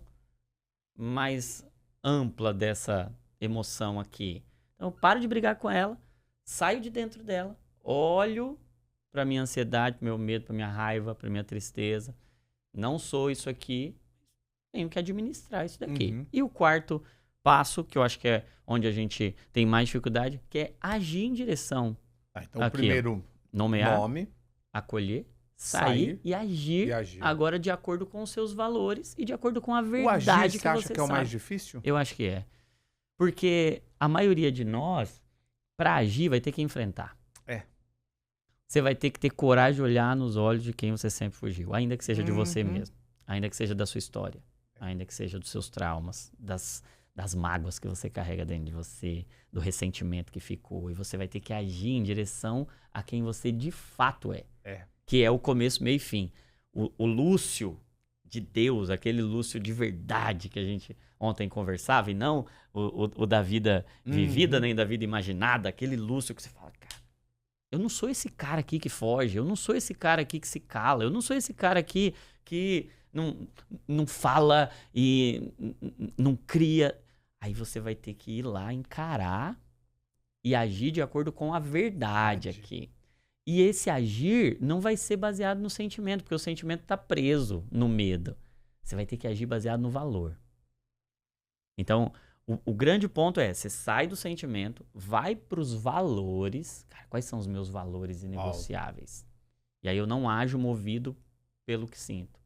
mais ampla dessa emoção aqui. Então, eu paro de brigar com ela, saio de dentro dela, olho para minha ansiedade, para meu medo, para minha raiva, para minha tristeza. Não sou isso aqui, tenho que administrar isso daqui. E o 4º passo, que eu acho que é onde a gente tem mais dificuldade, que é agir em direção. Então, o primeiro, nomear, nome, acolher, sair e agir agora de acordo com os seus valores e de acordo com a verdade o agir, que você acha você que é o sabe. mais difícil? Eu acho que é. Porque a maioria de nós, para agir, vai ter que enfrentar. Você vai ter que ter coragem de olhar nos olhos de quem você sempre fugiu. Ainda que seja de você mesmo. Ainda que seja da sua história. Ainda que seja dos seus traumas. Das mágoas que você carrega dentro de você. Do ressentimento que ficou. E você vai ter que agir em direção a quem você de fato é. Que é o começo, meio e fim. O Lúcio de Deus, aquele Lúcio de verdade que a gente ontem conversava. E não o da vida vivida, nem da vida imaginada. Aquele Lúcio que você fala, cara, eu não sou esse cara aqui que foge, eu não sou esse cara aqui que se cala, eu não sou esse cara aqui que não fala e não cria. Aí você vai ter que ir lá encarar e agir de acordo com a verdade aqui. E esse agir não vai ser baseado no sentimento, porque o sentimento está preso no medo. Você vai ter que agir baseado no valor. Então, o grande ponto é, você sai do sentimento, vai para os valores. Cara, quais são os meus valores inegociáveis? E aí eu não ajo movido pelo que sinto.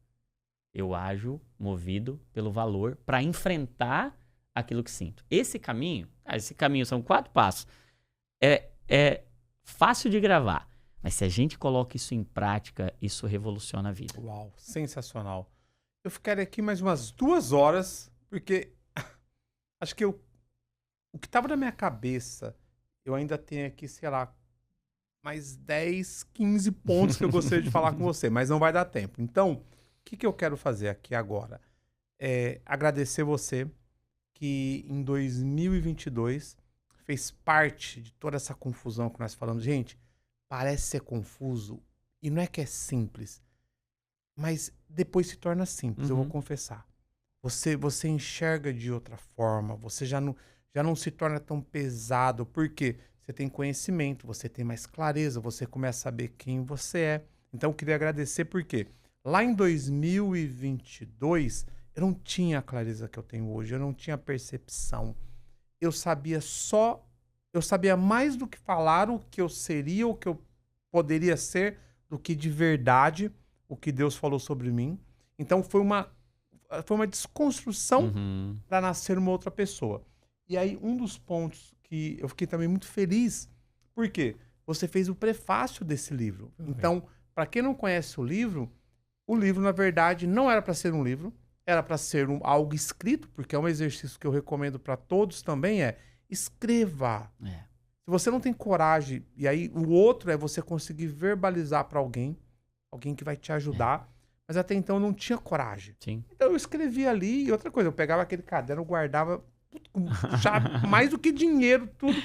Eu ajo movido pelo valor para enfrentar aquilo que sinto. Esse caminho são 4 passos. É fácil de gravar, mas se a gente coloca isso em prática, isso revoluciona a vida. Uau, sensacional. Eu ficaria aqui mais umas 2 horas, porque acho que o que estava na minha cabeça, eu ainda tenho aqui, sei lá, mais 10, 15 pontos que eu gostaria de falar com você, mas não vai dar tempo. Então, o que eu quero fazer aqui agora? É agradecer você que em 2022 fez parte de toda essa confusão que nós falamos. Gente, parece ser confuso e não é que é simples, mas depois se torna simples, eu vou confessar. Você enxerga de outra forma, você já não se torna tão pesado, porque você tem conhecimento, você tem mais clareza, você começa a saber quem você é. Então, eu queria agradecer porque lá em 2022, eu não tinha a clareza que eu tenho hoje, eu não tinha percepção. Eu sabia mais do que falar o que eu seria, o que eu poderia ser, do que de verdade o que Deus falou sobre mim. Então, foi uma desconstrução para nascer uma outra pessoa. E aí, um dos pontos que eu fiquei também muito feliz, porque você fez o prefácio desse livro. Então, para quem não conhece o livro, na verdade, não era para ser um livro, era para ser algo escrito, porque é um exercício que eu recomendo para todos também, escreva. Se você não tem coragem, e aí o outro é você conseguir verbalizar para alguém que vai te ajudar, mas até então eu não tinha coragem. Sim. Então eu escrevia ali, e outra coisa, eu pegava aquele caderno, guardava já mais do que dinheiro, tudo.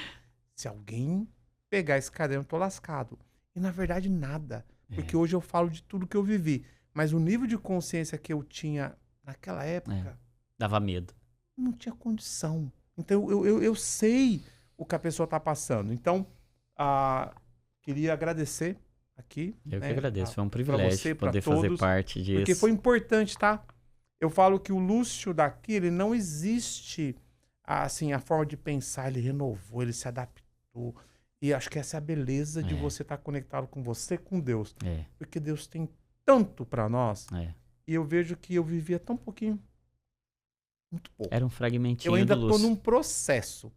Se alguém pegar esse caderno, eu tô lascado. E na verdade nada, porque hoje eu falo de tudo que eu vivi, mas o nível de consciência que eu tinha naquela época... Dava medo. Não tinha condição. Então eu sei o que a pessoa tá passando. Então, queria agradecer aqui. Eu que agradeço, foi um privilégio poder fazer parte disso. Porque foi importante, tá? Eu falo que o Lúcio daqui, ele não existe, assim, a forma de pensar, ele renovou, ele se adaptou. E acho que essa é a beleza de você estar conectado com você, com Deus. Porque Deus tem tanto para nós. E eu vejo que eu vivia tão pouquinho. Muito pouco. Era um fragmentinho Eu ainda do tô Lúcio. num processo.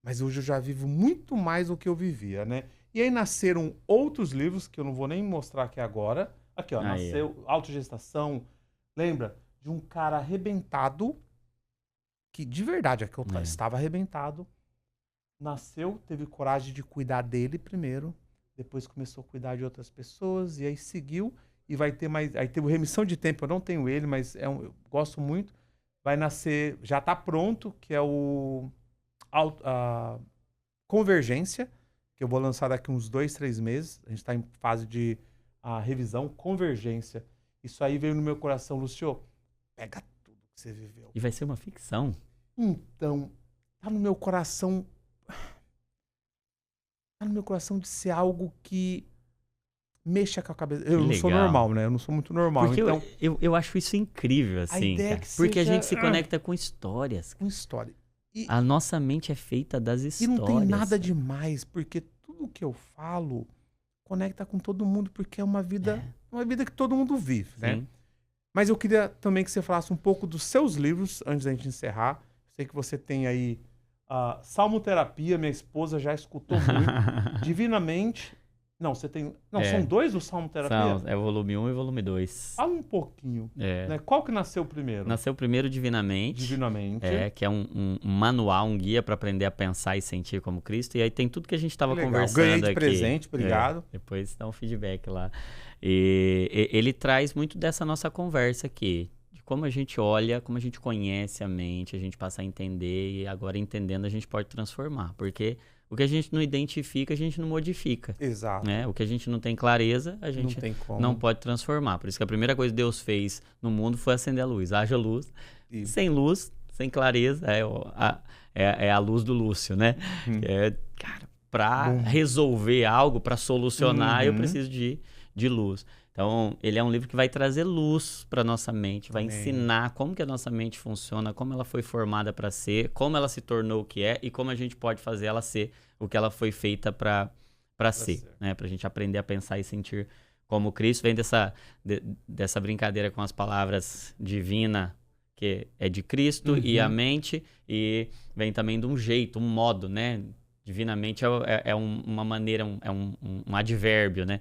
Mas hoje eu já vivo muito mais do que eu vivia, né? E aí nasceram outros livros, que eu não vou nem mostrar aqui agora. Aqui, ó, Aí, nasceu Autogestação. Lembra? De um cara arrebentado, que de verdade, aqui eu estava arrebentado. Nasceu, teve coragem de cuidar dele primeiro, depois começou a cuidar de outras pessoas, e aí seguiu, e vai ter mais... Aí teve Remissão de Tempo, eu não tenho ele, mas eu gosto muito. Vai nascer, já está pronto, que é o Convergência, que eu vou lançar daqui uns 2, 3 meses. A gente está em fase de revisão. Convergência. Isso aí veio no meu coração, Lúcio. Pega tudo que você viveu. E vai ser uma ficção? Então, tá no meu coração... Tá no meu coração de ser algo que mexa com a cabeça. Eu não sou normal, né? Eu não sou muito normal. Porque então, eu acho isso incrível, assim, cara. Porque a gente se conecta com histórias. Com história. A nossa mente é feita das histórias. E não tem nada demais, porque tudo que eu falo conecta com todo mundo, porque é uma vida que todo mundo vive, né? Sim. Mas eu queria também que você falasse um pouco dos seus livros, antes da gente encerrar. Sei que você tem aí Salmoterapia, minha esposa já escutou muito. Divinamente. Não, você tem... Não, são 2 do Salmoterapia? É o volume 1 e o volume 2. Fala um pouquinho. Né? Qual que nasceu primeiro? Nasceu primeiro Divinamente. Divinamente. Que é um manual, um guia para aprender a pensar e sentir como Cristo. E aí tem tudo que a gente estava conversando Ganhei de aqui. presente, obrigado. Depois dá um feedback lá. E ele traz muito dessa nossa conversa aqui. De como a gente olha, como a gente conhece a mente, a gente passa a entender. E agora entendendo a gente pode transformar. Porque... O que a gente não identifica, a gente não modifica. Exato. Né? O que a gente não tem clareza, a gente não pode transformar. Por isso que a primeira coisa que Deus fez no mundo foi acender a luz. Haja luz. Sem luz, sem clareza, é a luz do Lúcio, né? Cara, para resolver algo, para solucionar, eu preciso de luz. Então, ele é um livro que vai trazer luz para nossa mente, vai ensinar como que a nossa mente funciona, como ela foi formada para ser, como ela se tornou o que é e como a gente pode fazer ela ser o que ela foi feita para ser, né? Para a gente aprender a pensar e sentir como Cristo. Vem dessa brincadeira com as palavras divina, que é de Cristo, e a mente, e vem também de um jeito, um modo, né? Divinamente é uma maneira, é um advérbio, né?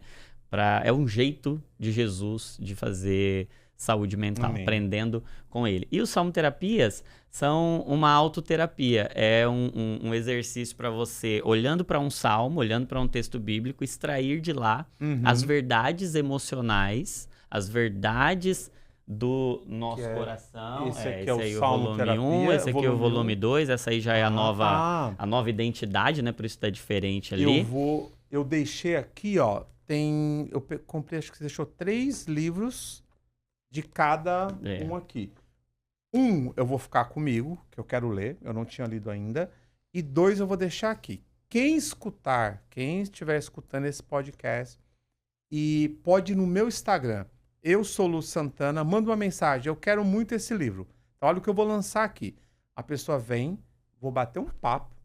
É um jeito de Jesus de fazer saúde mental, aprendendo com ele. E os salmoterapias são uma autoterapia. É um exercício para você, olhando para um salmo, olhando para um texto bíblico, extrair de lá as verdades emocionais, as verdades do nosso coração. Esse aqui esse é o aí Salmo volume 1, esse aqui é o volume 2, essa aí já é a nova identidade, né? Por isso tá diferente ali. Eu deixei aqui, ó, eu comprei, acho que você deixou 3 livros de cada um aqui. Eu vou ficar comigo, que eu quero ler, eu não tinha lido ainda. E 2 eu vou deixar aqui. Quem estiver escutando esse podcast, e pode ir no meu Instagram, eu sou Lu Santana, manda uma mensagem, eu quero muito esse livro. Então, olha o que eu vou lançar aqui. A pessoa vem, vou bater um papo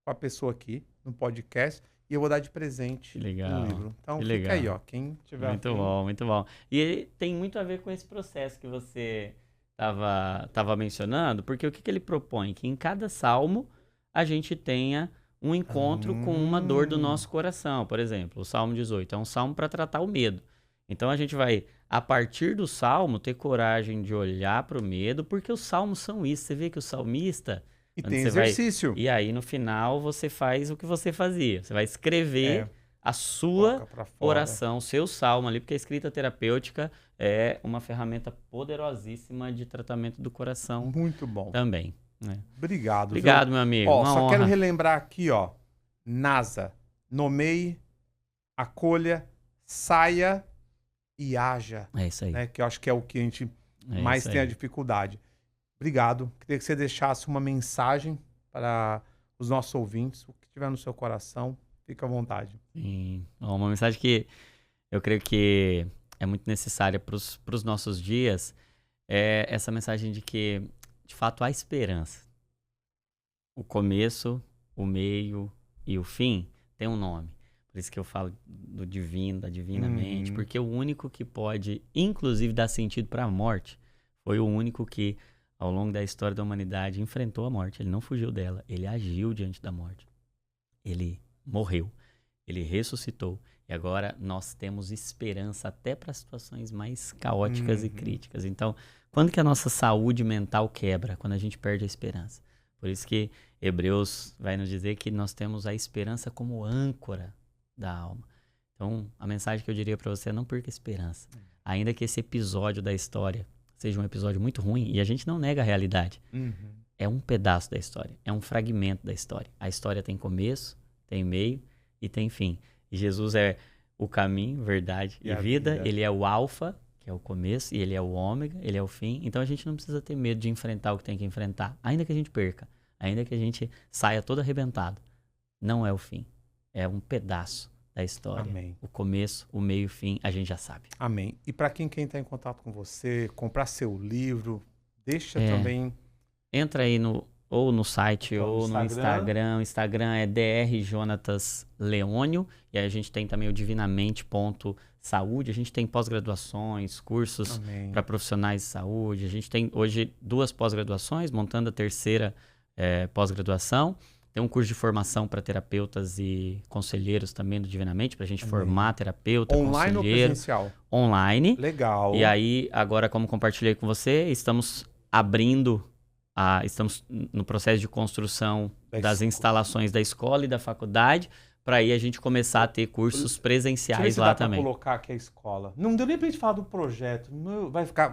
com a pessoa aqui no podcast, e eu vou dar de presente o livro. Então, fica aí, ó. Quem tiver Muito bom, muito bom. E ele tem muito a ver com esse processo que você estava mencionando, porque o que ele propõe? Que em cada salmo a gente tenha um encontro com uma dor do nosso coração. Por exemplo, o Salmo 18 é um salmo para tratar o medo. Então, a gente vai, a partir do salmo, ter coragem de olhar para o medo, porque os salmos são isso. Você vê que o salmista... E tem exercício. E aí, no final, você faz o que você fazia. Você vai escrever a sua oração, o seu salmo ali, porque a escrita terapêutica é uma ferramenta poderosíssima de tratamento do coração. Muito bom. Também. Né? Obrigado. Obrigado, meu amigo. Ó, só quero relembrar aqui, ó. NASA, nomeie, acolha, saia e haja. É isso aí. Né? Que eu acho que é o que a gente mais tem a dificuldade. Obrigado. Queria que você deixasse uma mensagem para os nossos ouvintes, o que tiver no seu coração, fica à vontade. Sim. Uma mensagem que eu creio que é muito necessária para os nossos dias, é essa mensagem de que, de fato, há esperança. O começo, o meio e o fim tem um nome. Por isso que eu falo do divino, da divinamente, porque o único que pode, inclusive, dar sentido para a morte, foi o único que, ao longo da história da humanidade, enfrentou a morte. Ele não fugiu dela. Ele agiu diante da morte. Ele morreu. ele ressuscitou. E agora nós temos esperança até para situações mais caóticas e críticas. Então, quando que a nossa saúde mental quebra? Quando a gente perde a esperança. Por isso que Hebreus vai nos dizer que nós temos a esperança como âncora da alma. Então, a mensagem que eu diria para você é não perca a esperança. Ainda que esse episódio da história seja um episódio muito ruim, e a gente não nega a realidade. É um pedaço da história, é um fragmento da história. A história tem começo, tem meio e tem fim. E Jesus é o caminho, verdade e vida. Ele é o alfa, que é o começo, e ele é o ômega, ele é o fim. Então a gente não precisa ter medo de enfrentar o que tem que enfrentar, ainda que a gente perca, ainda que a gente saia todo arrebentado. Não é o fim, é um pedaço da história. Amém. O começo, o meio e o fim, a gente já sabe. Amém. E para quem quer entrar em contato com você, comprar seu livro, deixa também... Entra aí ou no site então, ou no Instagram. O Instagram é Dr. Jonatas Leônio. E aí a gente tem também o divinamente.saúde. A gente tem pós-graduações, cursos para profissionais de saúde. A gente tem hoje 2 pós-graduações, montando a 3ª pós-graduação. Tem um curso de formação para terapeutas e conselheiros também do Divinamente, para a gente formar terapeuta, online conselheiro. Online ou presencial? Online. Legal. E aí, agora, como compartilhei com você, estamos abrindo... estamos no processo de construção das instalações da escola e da faculdade, para aí a gente começar a ter cursos presenciais lá também. Vou colocar aqui a escola. Não deu nem pra gente falar do projeto. Vai ficar,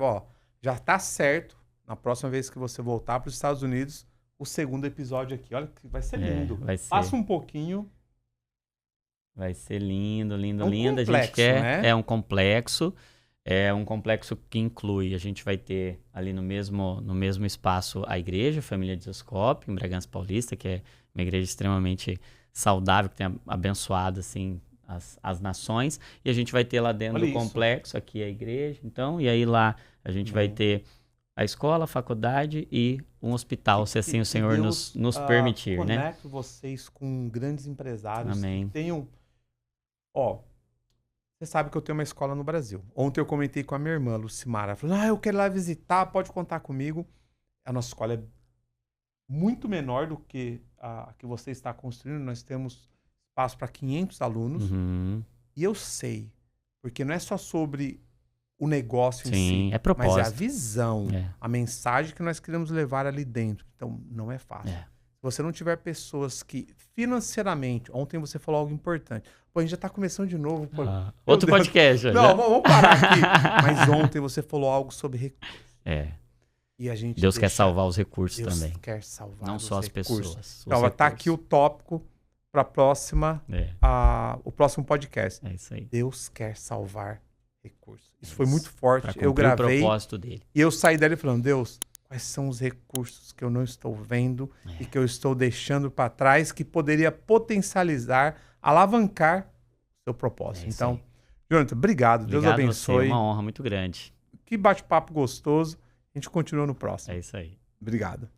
já tá certo. Na próxima vez que você voltar para os Estados Unidos, o 2º episódio aqui. Olha que vai ser lindo. Vai ser. Passa um pouquinho. Vai ser lindo, lindo, é um lindo. Complexo, a gente quer. Né? É um complexo. É um complexo que inclui, a gente vai ter ali no mesmo espaço a igreja, a Família de Dioscópio, em Bragança Paulista, que é uma igreja extremamente saudável, que tem abençoado assim, as nações. E a gente vai ter lá dentro do complexo, aqui a igreja, então, e aí lá a gente vai ter a escola, a faculdade e um hospital, se assim o Senhor Deus, nos permitir, né? Conecte vocês com grandes empresários. Amém. Que tenham... Você sabe que eu tenho uma escola no Brasil. Ontem eu comentei com a minha irmã, Lucimara. Ela falou, eu quero ir lá visitar, pode contar comigo. A nossa escola é muito menor do que a que você está construindo. Nós temos espaço para 500 alunos. E eu sei, porque não é só sobre o negócio em si, é propósito. mas é a visão, a mensagem que nós queremos levar ali dentro. Então, não é fácil. Se você não tiver pessoas que financeiramente... Ontem você falou algo importante. Pô, a gente já tá começando de novo. Pô, outro podcast. Não, vamos parar aqui. Mas ontem você falou algo sobre recursos. E a gente Deus quer salvar os recursos também. Deus quer salvar não os só as recursos. pessoas. Então, tá aqui o tópico para o próximo podcast. É isso aí. Deus quer salvar recursos. Isso foi muito forte. Eu o gravei propósito dele. E eu saí dali falando, Deus, quais são os recursos que eu não estou vendo e que eu estou deixando para trás que poderia potencializar, alavancar o seu propósito. Então, Jonathan, obrigado. Deus abençoe. É uma honra muito grande. Que bate-papo gostoso. A gente continua no próximo. É isso aí. Obrigado.